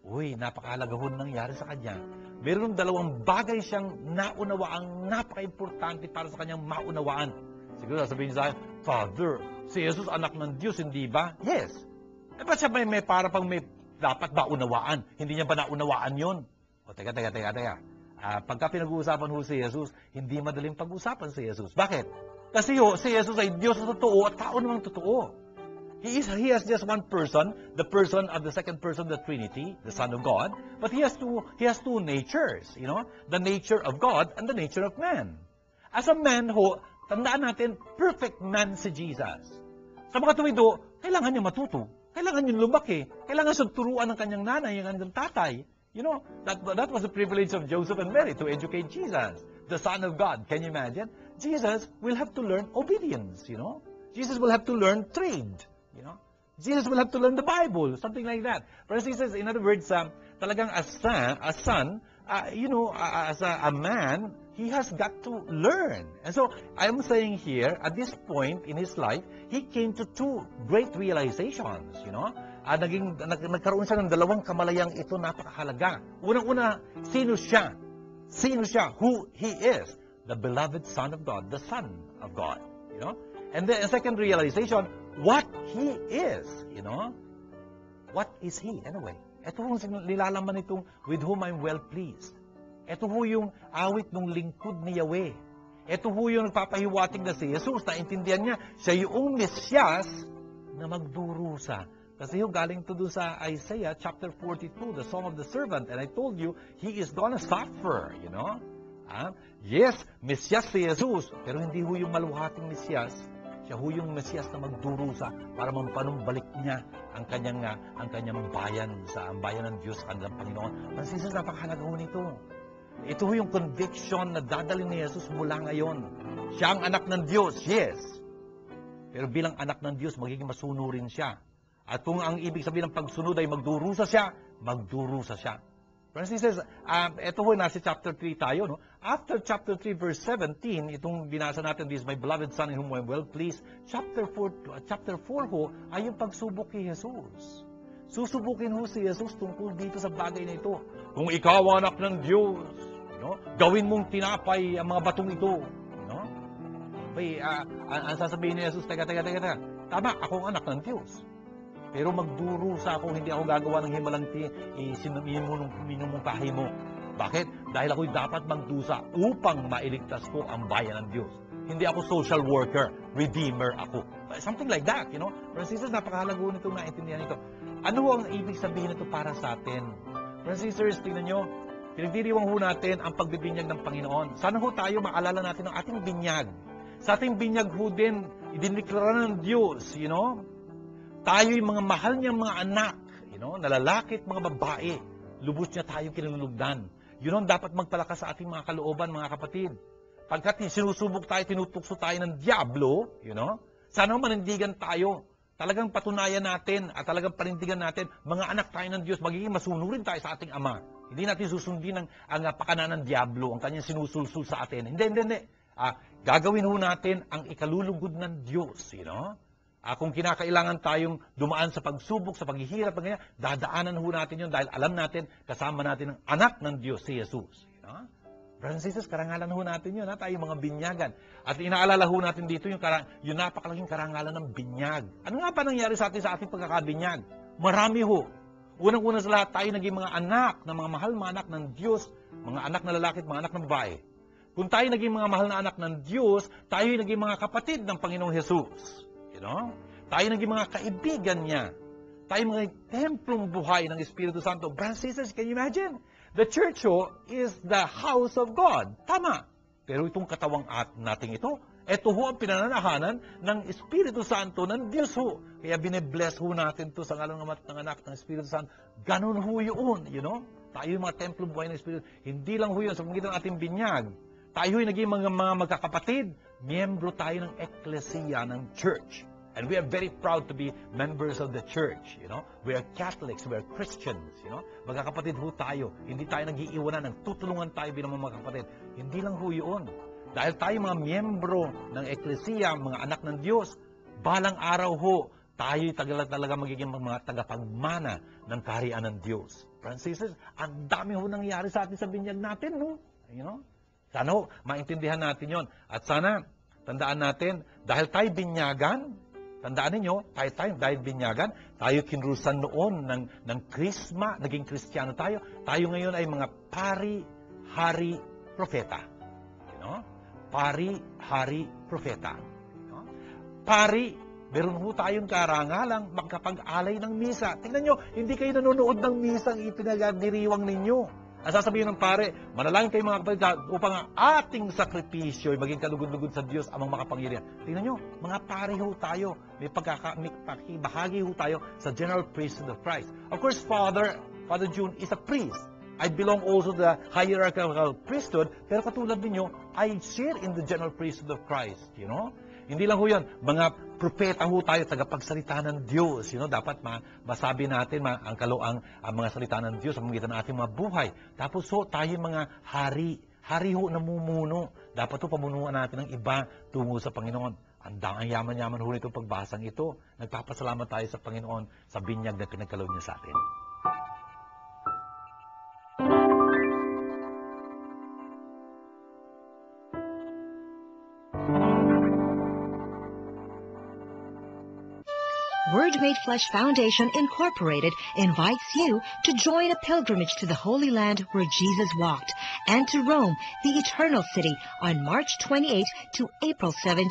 Uy, napakahalaga ho nangyari sa kanya. Meron dalawang bagay siyang naunawaang napaka-importante para sa kanyang maunawaan. Siguro sabihin niya sa akin, "Father, si Jesus anak ng Diyos, hindi ba?" Yes. Ba't siya may para pang may dapat maunawaan? Hindi niya ba naunawaan yun? Teka. Pagka pinag-uusapan ho si Jesus, hindi madaling pag-usapan si Jesus. Bakit? Kasi si Jesus ay Diyos na totoo at tao namang totoo. He has just one person, the person of the second person of the Trinity, the Son of God, but he has two natures, the nature of God and the nature of man. As a man ho, tandaan natin, perfect man si Jesus. Sa mga tuwid ho, kailangan niya matuto, kailangan niya lumaki, kailangan siyang turuan ng kanyang nanay, ng kanyang tatay. That was the privilege of Joseph and Mary to educate Jesus, the Son of God. Can you imagine? Jesus will have to learn obedience, Jesus will have to learn trade. Jesus will have to learn the Bible, something like that. But he says, in other words, talagang a son, as a man, he has got to learn. And so, I'm saying here, at this point in his life, he came to two great realizations, nagkaroon siya ng dalawang kamalayang ito napakahalaga. Unang-una, sino siya? Sino siya? Who he is? The beloved Son of God, the Son of God, And the second realization, what He is, What is He, anyway? Ito yung nilalaman itong "with whom I'm well pleased." Ito ho yung awit ng lingkod ni Yahweh. Ito ho yung nagpapahiwatig na si Jesus. Naintindihan niya, siya yung Mesyas na magdurusa. Kasi yung galing to doon sa Isaiah chapter 42, the Song of the Servant. And I told you, He is gonna suffer, Yes, Mesyas si Jesus, pero hindi ho yung maluhating Mesyas. Siya ho yung Mesyas na magdurusa para mampanumbalik niya ang kanyang bayan ang bayan ng Diyos, kanilang Panginoon. Francis, napakahalaga ho nito. Ito ho yung conviction na dadalhin ni Jesus mula ngayon. Siya ang anak ng Diyos, yes. Pero bilang anak ng Diyos, magiging masunurin siya. At kung ang ibig sabihin ng pagsunod ay magdurusa siya, magdurusa siya. Francis says, ito ho, nasa chapter 3 tayo, After chapter 3, verse 17, itong binasa natin, "This is my beloved Son in whom I'm well pleased." Chapter 4 ho, ay yung pagsubok kay Jesus. Susubukin ho si Jesus tungkol dito sa bagay na ito. Kung ikaw ang anak ng Diyos, gawin mong tinapay ang mga batong ito. Ang sasabihin ni Jesus, teka. Tama, ako ang anak ng Diyos. Pero magdurusa ako, hindi ako gagawa ng himalang minumungkahi mo. Bakit? Dahil ako'y dapat magdusa upang mailigtas ko ang bayan ng Diyos. Hindi ako social worker. Redeemer ako. Something like that, you know? Francisers, napakahalago nitong naintindihan nito. Ano ang ibig sabihin nito para sa atin? Francisers, tingnan nyo, pinagdiriwang ho natin ang pagbibinyag ng Panginoon. Sana ho tayo maalala natin ang ating binyag. Sa ating binyag ho din, idiniklara ng Diyos, you know? Tayo'y mga mahal niyang mga anak, you know, na lalaki at mga babae. Lubos niya tayong kinalulugdan. Yun ang dapat magpalakas sa ating mga kalooban, mga kapatid. Pagkat sinusubok tayo, tinutukso tayo ng Diablo, you know, sana manindigan tayo. Talagang patunayan natin at talagang panindigan natin, mga anak tayo ng Diyos, magiging masunurin tayo sa ating Ama. Hindi natin susundin ang pakanan ng Diablo, ang kanyang sinusulsul sa atin. Hindi. Gagawin ho natin ang ikalulugod ng Diyos, you know. Kung kinakailangan tayong dumaan sa pagsubok, sa paghihirap, dadaanan ho natin yun dahil alam natin, kasama natin ang anak ng Diyos, si Hesus. You know? Brothers and sisters, karangalan ho natin yun, tayo mga binyagan. At inaalala ho natin dito yung napakalaking karangalan ng binyag. Ano nga ba nangyari sa atin sa ating pagkakabinyag? Marami ho. Unang-una sa lahat, tayo naging mga anak, ng mga mahal mga anak ng Diyos, mga anak na lalaki at mga anak ng babae. Kung tayo naging mga mahal na anak ng Diyos, tayo naging mga kapatid ng Panginoong Hesus. You know? Tayo naging mga kaibigan niya. Tayo mga templong buhay ng Espiritu Santo. Brothers and sisters, can you imagine? The church is the house of God. Tama. Pero itong katawang nating ito ang pinananahanan ng Espiritu Santo ng Diyos ho. Kaya bine-bless ho natin to sa ngalan ng Ama at ng Anak ng Espiritu Santo. Ganun ho yun, you know? Tayo yung mga templong buhay ng Espiritu. Hindi lang ho yun sa pangitan ng ating binyag. Tayo yung naging mga magkakapatid. Miyembro tayo ng eklesiya ng church. And we are very proud to be members of the church, you know. We are Catholics, we are Christians, you know. Magkakapatid ho tayo. Hindi tayo nag-iiwanan, nagtutulungan tayo bilang mga magkakapatid. Hindi lang ho yun. Dahil tayo mga miyembro ng eklesiya, mga anak ng Diyos, balang araw ho, tayo talaga magiging mga tagapagmana ng kaharian ng Diyos. Francis, ang dami ho nangyayari sa atin sa binyag natin, no? You know? Sana ho, maintindihan natin yon. At sana, tandaan natin, dahil tayo binyagan, tandaan ninyo, tayo dahil binyagan, tayo kinrusan noon ng krisma, naging Kristiyano tayo. Tayo ngayon ay mga pari, hari, propeta. You know? Pari, hari, propeta. You know? Pari, meron ho tayong karangalang magkapag-alay ng misa. Tingnan nyo, hindi kayo nanonood ng misa ang ipinagdiriwang ninyo. Ang sasabihin ng pare, manalangin kayo mga kapatid upang ang ating sakripisyo ay maging kalugod-lugod sa Diyos amang makapangyarihan. Tingnan nyo, mga pare ho tayo. May pakibahagi ho tayo sa general priesthood of Christ. Of course, Father June is a priest. I belong also to the hierarchical priesthood, pero katulad ninyo, I share in the general priesthood of Christ. You know? Hindi lang ho yan, mga propeta ho tayo, tagapagsalita ng Diyos. You know, dapat masabi natin ang mga salita ng Diyos sa pamamagitan ng ating mga buhay. Tapos ho, tayo mga hari. Hari ho namumuno. Dapat ho pamunuan natin ng iba tungo sa Panginoon. Ang yaman-yaman ho nitong pagbasang ito. Nagpapasalamat tayo sa Panginoon sa binyag na pinagkaloob niya sa atin. Word Made Flesh Foundation Incorporated invites you to join a pilgrimage to the Holy Land where Jesus walked and to Rome, the Eternal City, on March 28 to April 17,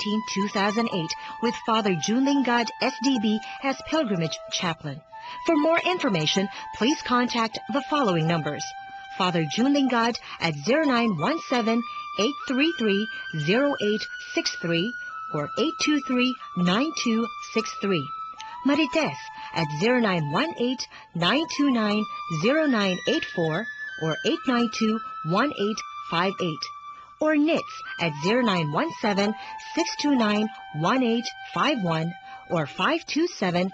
2008, with Father Unang LInggo, SDB, as pilgrimage chaplain. For more information, please contact the following numbers. Father Unang LInggo at 0917-833-0863 or 823-9263. Marites at 0918-929-0984 or 892-1858. Or NITS at 0917-629-1851 or 527-3952.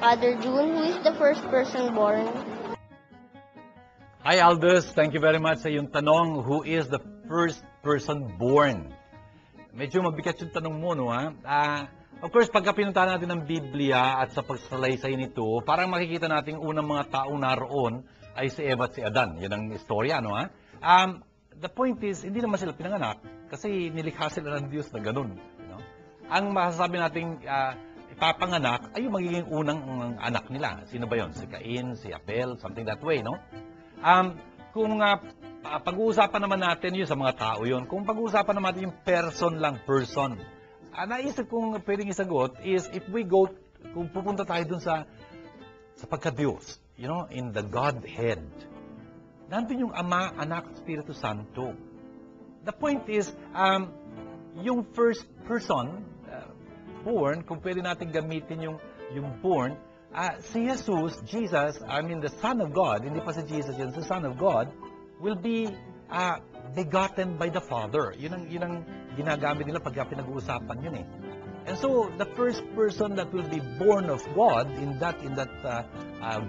Father June, who is the first person born? Hi Aldous, thank you very much sa iyong tanong, who is the first person born? Medyo mabigat yung tanong mo, no ha? Of course, pagka pinunta natin ng Biblia at sa pagsalaysay nito, parang makikita natin unang mga tao naroon ay si Eva at si Adan. Yan ang istorya, no ha? The point is, hindi naman sila pinanganak kasi nilikha sila ng Diyos na ganun. No? Ang masasabi nating ipapanganak ay yung magiging unang anak nila. Sino ba yon? Si Cain, si Abel, something that way, no? Kung pag-uusapan naman natin yun sa mga tao yun, kung pag-uusapan naman natin yung person, naisip kong pwedeng isagot is if we go, kung pupunta tayo dun sa pagka-Diyos, you know, in the Godhead, nandun yung Ama, Anak, Espiritu Santo. The point is, yung first person, born, kung pwede natin gamitin yung born, si Jesus, Jesus, the Son of God, hindi pa si Jesus yun, the Son of God, will be begotten by the Father. Yun ang ginagamit nila pagka pinag-uusapan yun eh. And so, the first person that will be born of God in that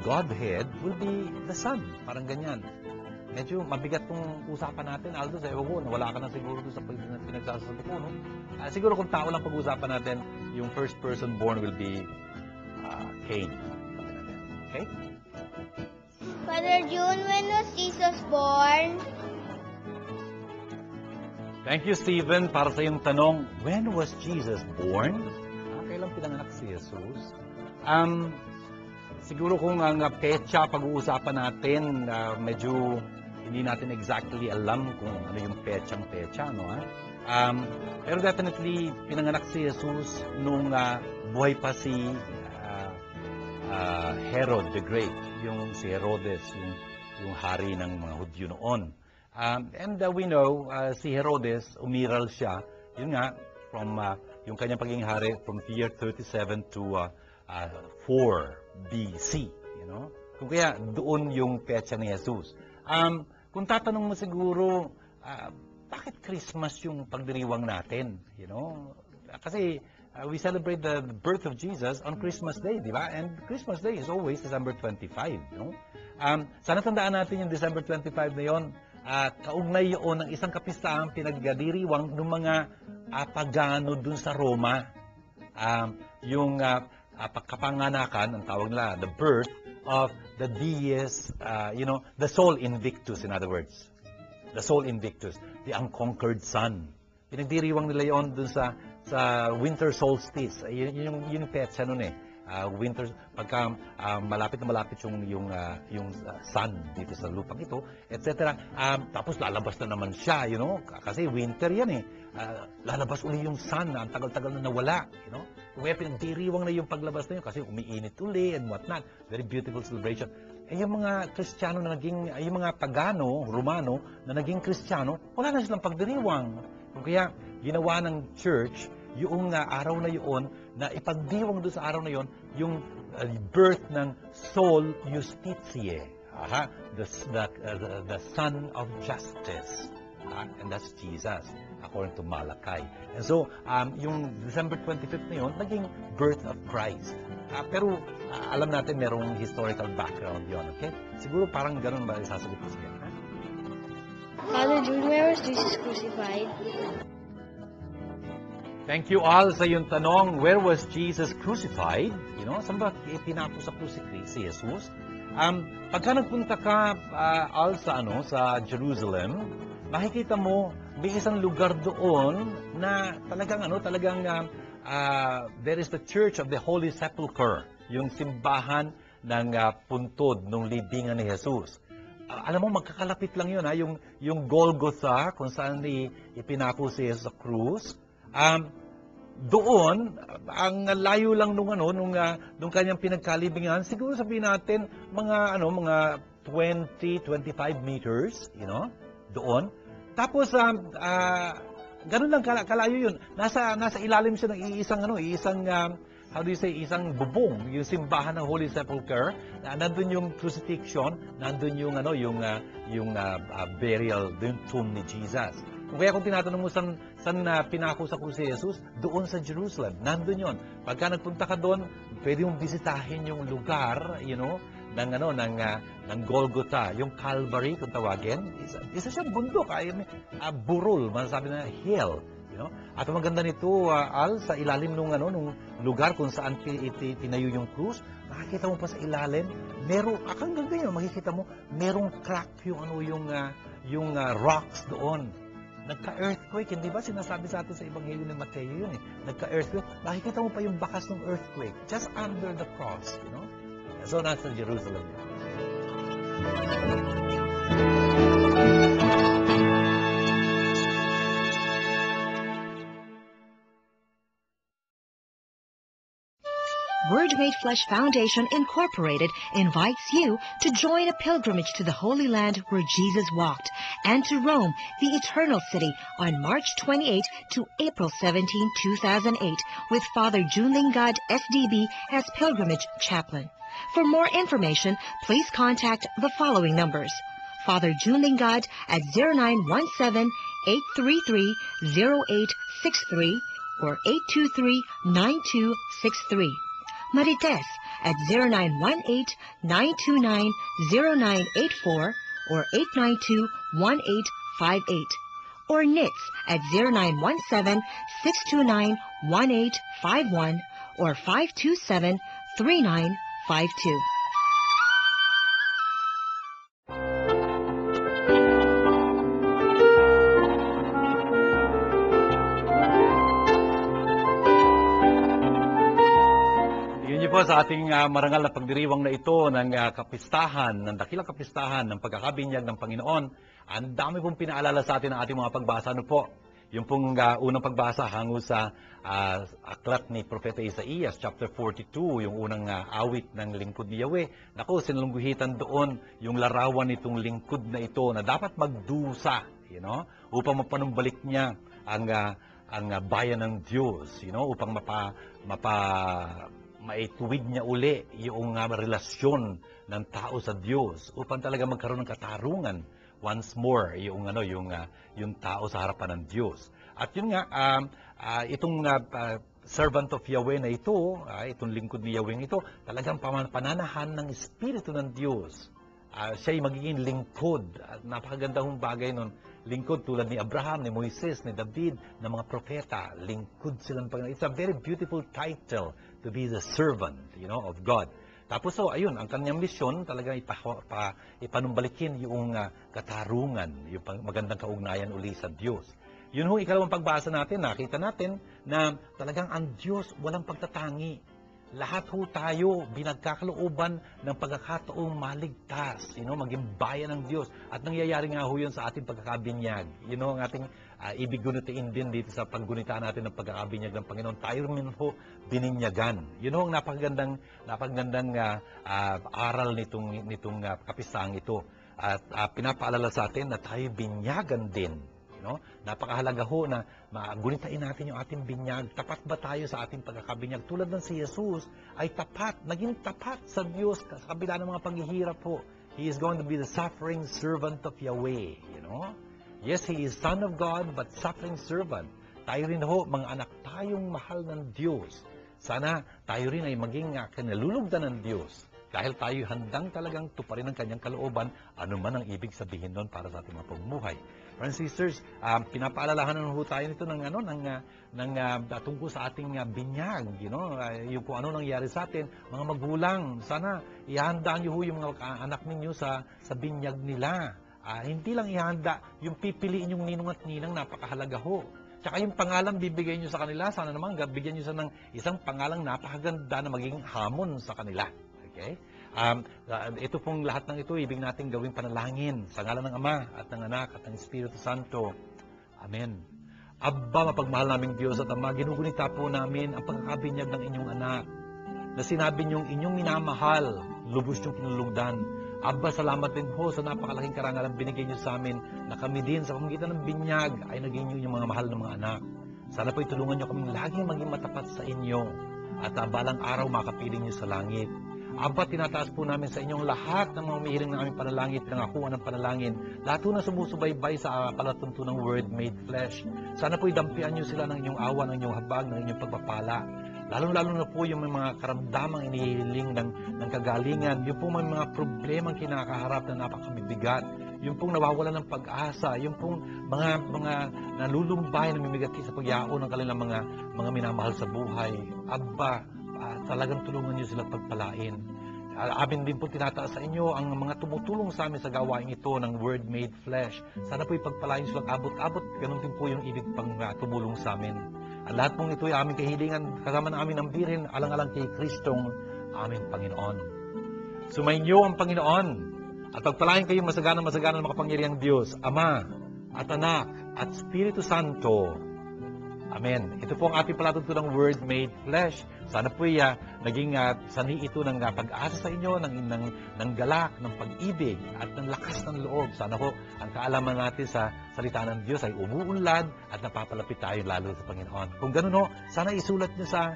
Godhead will be the Son. Parang ganyan. Medyo mabigat tong usapan natin, Aldo, sa ewan ko, wala ka na siguro doon sa pinagsasabi ko, no? Siguro kung tao lang pag-usapan natin, yung first person born will be Cain. Okay? Father June, when was Jesus born? Thank you, Stephen, para sa iyong tanong, when was Jesus born? Kailan pinanganak si Jesus? Siguro kung ang petsa pag-uusapan natin, medyo hindi natin exactly alam kung ano yung petsa, no? Pero definitely, pinanganak si Jesus nung buhay pa si Herod the Great, yung si Herodes, yung hari ng mga Hudyo noon. And we know, si Herodes, umiral siya, yun nga, from yung kanyang pagiging hari from year 37 to 4 BC. You know? Kung kaya, doon yung petsa ni Jesus. Kung tatanong mo siguro, bakit Christmas yung pagdiriwang natin? You know? Kasi we celebrate the birth of Jesus on Christmas Day, di ba? And Christmas Day is always December 25. You know? Sana tandaan natin yung December 25 na yon. Kaugnay yun ng isang kapistahan pinagdiriwang ng mga pagano dun sa Roma. Yung pagkapanganakan, ang tawag nila, the birth of the Dies, the Sol Invictus, in other words. The Sol Invictus, the unconquered sun. Pinagdiriwang nila yon dun sa winter solstice. Yung petsa nun eh. Winter, pagka malapit na malapit yung sun dito sa lupang ito, etc. Tapos lalabas na naman siya, you know, kasi winter yan eh. Lalabas uli yung sun, ang tagal-tagal na nawala, you know. Kaya pinagdiriwang na yung paglabas na yun kasi umiinit uli and whatnot. Very beautiful celebration. Yung mga Kristiyano na naging, yung mga Pagano, Romano, na naging Kristiyano, wala na silang pagdiriwang. Kaya ginawa ng church yung araw na yun, na ipagdiwang doon sa araw na yun, yung birth ng Sol Justitiae, the Son of Justice. And that's Jesus, according to Malachi. And so, yung December 25th na yun, naging birth of Christ. Pero, alam natin merong historical background yun, okay? Siguro parang ganun ba isasagot ko siya? Father June, where was Jesus crucified? Thank you all sa iyong tanong, where was Jesus crucified? You know, saan ba pinako sa krus si Jesus? Pagka nagpunta ka all sa Jerusalem, makikita mo may isang lugar doon na talagang there is the Church of the Holy Sepulchre, yung simbahan ng puntod ng libingan ni Jesus. Alam mo, magkakalapit lang yun, yung Golgotha, kung saan ipinako si Jesus sa krus. Doon, ang layo lang nung kanyang pinagkalibingan, siguro sabihin natin mga 20-25 meters, you know, doon. Tapos ganun lang kalayo yun. Nasa ilalim siya ng isang bubong, yung simbahan ng Holy Sepulchre. Nandun yung crucifixion, nandun yung burial, yung tomb ni Jesus. Kaya kung tinatanong mo saan pinako sa krus si Jesus, doon sa Jerusalem, nandun yon. Pagka nagpunta ka doon, pwede mong bisitahin yung lugar, you know, ng Golgotha, yung Calvary kung tawagin. Isa siyang bundok, burol, masasabi na hill. At ang maganda nito, Al, sa ilalim nung lugar kung saan tinayo yung krus, makikita mo pa sa ilalim, hanggang ganyan, makikita mo, merong crack yung rocks doon. Nagka-earthquake, hindi ba? Sinasabi sa atin sa Ebanghelyo ni Mateo yun eh. Nagka-earthquake. Makikita mo pa yung bakas ng earthquake just under the cross, So, nasa Jerusalem yun. Word Made Flesh Foundation Incorporated invites you to join a pilgrimage to the Holy Land where Jesus walked and to Rome, the Eternal City, on March 28 to April 17, 2008 with Father Unang LInggo, SDB, as Pilgrimage Chaplain. For more information, please contact the following numbers. Father Unang LInggo at 0917-833-0863 or 823-9263. Marites at 0918-929-0984 or 892-1858. Or NITS at 0917-629-1851 or 527-3952. Sa ating marangal na pagdiriwang na ito ng kapistahan, ng dakilang kapistahan ng pagkakabinyag ng Panginoon, ang dami pong pinaalala sa atin ng ating mga pagbasa. Ano po? Yung pong unang pagbasa hango sa aklat ni Propeta Isaías, chapter 42, yung unang awit ng lingkod ni Yahweh. Naku, sinalungguhitan doon yung larawan nitong lingkod na ito na dapat magdusa, upang mapanumbalik niya ang bayan ng Diyos, upang maituwid niya uli yung relasyon ng tao sa Diyos upang talaga magkaroon ng katarungan once more yung tao sa harapan ng Diyos. At yun nga, itong servant of Yahweh na ito, itong lingkod ni Yahweh ito, talagang pananahan ng Espiritu ng Diyos. Siya'y magiging lingkod. At napakagandang bagay nun. Lingkod tulad ni Abraham, ni Moises, ni David, ng mga propeta. Lingkod silang Panginoon. It's a very beautiful title to be the servant, of God. Tapos, ayun, ang kanyang misyon talaga ipanumbalikin yung katarungan, yung magandang kaugnayan uli sa Diyos. Yun ho, ikalawang pagbasa natin, nakita natin na talagang ang Diyos walang pagtatangi. Lahat ho tayo binagkakalooban ng pagkakataong maligtas, maging bayan ng Diyos. At nangyayari nga ho yun sa ating pagkakabinyag. Ang ating ibig gunitain din dito sa paggunitaan natin ng pagkakabinyag ng Panginoon. Tayo rin ho bininyagan. Yun ho ang napakagandang aral nitong kapistahang ito. At pinapaalala sa atin na tayo binyagan din. Napakahalaga ho na magunitain natin yung ating binyag. Tapat ba tayo sa ating pagkakabinyag? Tulad ng si Hesus ay naging tapat sa Diyos sa kabila ng mga paghihirap ho. He is going to be the suffering servant of Yahweh. Yes, He is Son of God, but suffering servant. Tayo rin ho, mga anak tayong mahal ng Diyos. Sana tayo rin ay maging kinalulugdan ng Diyos. Dahil tayo handang talagang tuparin ang kanyang kalooban, ano man ang ibig sabihin doon para sa ating mga pagmuhay. Friends and sisters, pinapaalalahan na ho tayo nito tungkol sa ating binyag, yung kung ano nangyari sa atin, mga magulang, sana ihandaan niyo ho yung mga anak ninyo sa binyag nila. Hindi lang ihanda, yung pipiliin yung ninong at ninang, napakahalaga ho. Tsaka yung pangalan bibigay nyo sa kanila, sana naman bigyan nyo sa ng isang pangalang napakaganda na maging hamon sa kanila. Okay? Ito pong lahat ng ito, ibig natin gawing panalangin sa ngalan ng Ama at ng Anak at ng Espiritu Santo. Amen. Abba, mapagmahal naming Diyos at Ama, ginugunita po namin ang pagkakabinyag ng inyong anak na sinabi niyong inyong minamahal, lubos niyong pinulugdan. Abba, salamat din ho sa napakalaking karangalan binigay niyo sa amin na kami din sa pamamagitan ng binyag ay naging inyong mga mahal na mga anak. Sana po itulungan niyo kaming laging maging matapat sa inyo at balang araw makapiling niyo sa langit. Aba, tinataas po namin sa inyong lahat ng mga umihiling ng aming panalangin, kangakuan ng panalangin, lahat na sumusubaybay sa palatuntunang Word Made Flesh. Sana po idampian niyo sila ng inyong awa, ng inyong habag, ng inyong pagpapala. Lalo-lalo na po yung mga karamdamang inihiling ng kagalingan, yung po may mga problemang kinakaharap na napakabibigat. yung pong nawawalan ng pag-asa, yung pong mga nalulumbay, namimigati sa pagyao ng kanilang mga minamahal sa buhay. Aba, talagang tulungan niyo sila pagpalain. Amin din po tinataas sa inyo ang mga tumutulong sa amin sa gawain ito ng Word Made Flesh. Sana po ipagpalain silang abot-abot. Ganun din po yung ibig pang tumulong sa amin. At lahat pong ito ay aming kahilingan, kasama na amin ang birin, alang-alang kay Kristong aming Panginoon. Sumainyo ang Panginoon at pagpalain kayong masagana ng makapangyarihang Diyos, Ama at Anak at Espiritu Santo. Amen. Ito po ang ating palatuntunang Word Made Flesh. Sana po naging sanhi ito ng pag-asa sa inyo, ng galak, ng pag-ibig, at ng lakas ng loob. Sana po ang kaalaman natin sa salita ng Diyos ay umuunlad at napapalapit tayo lalo sa Panginoon. Kung ganun ho, sana isulat nyo sa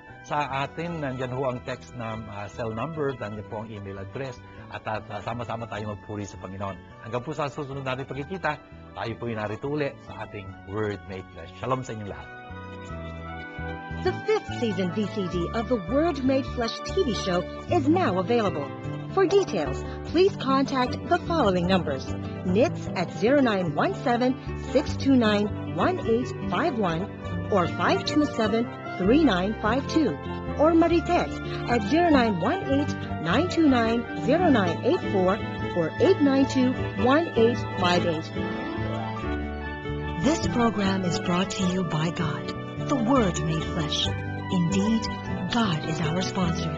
atin. Nandiyan ho ang text na cell number, nandiyan po ang email address, at sama-sama tayo magpuri sa Panginoon. Hanggang po sa susunod natin pagkikita, tayo po yung narito uli sa ating Word Made Flesh. Shalom sa inyong lahat. The 5th season VCD of the Word Made Flesh TV show is now available. For details, please contact the following numbers. NITS at 0917-629-1851 or 527-3952 or Marites at 0918-929-0984 or 892-1858. This program is brought to you by God, the Word Made Flesh. Indeed, God is our sponsor.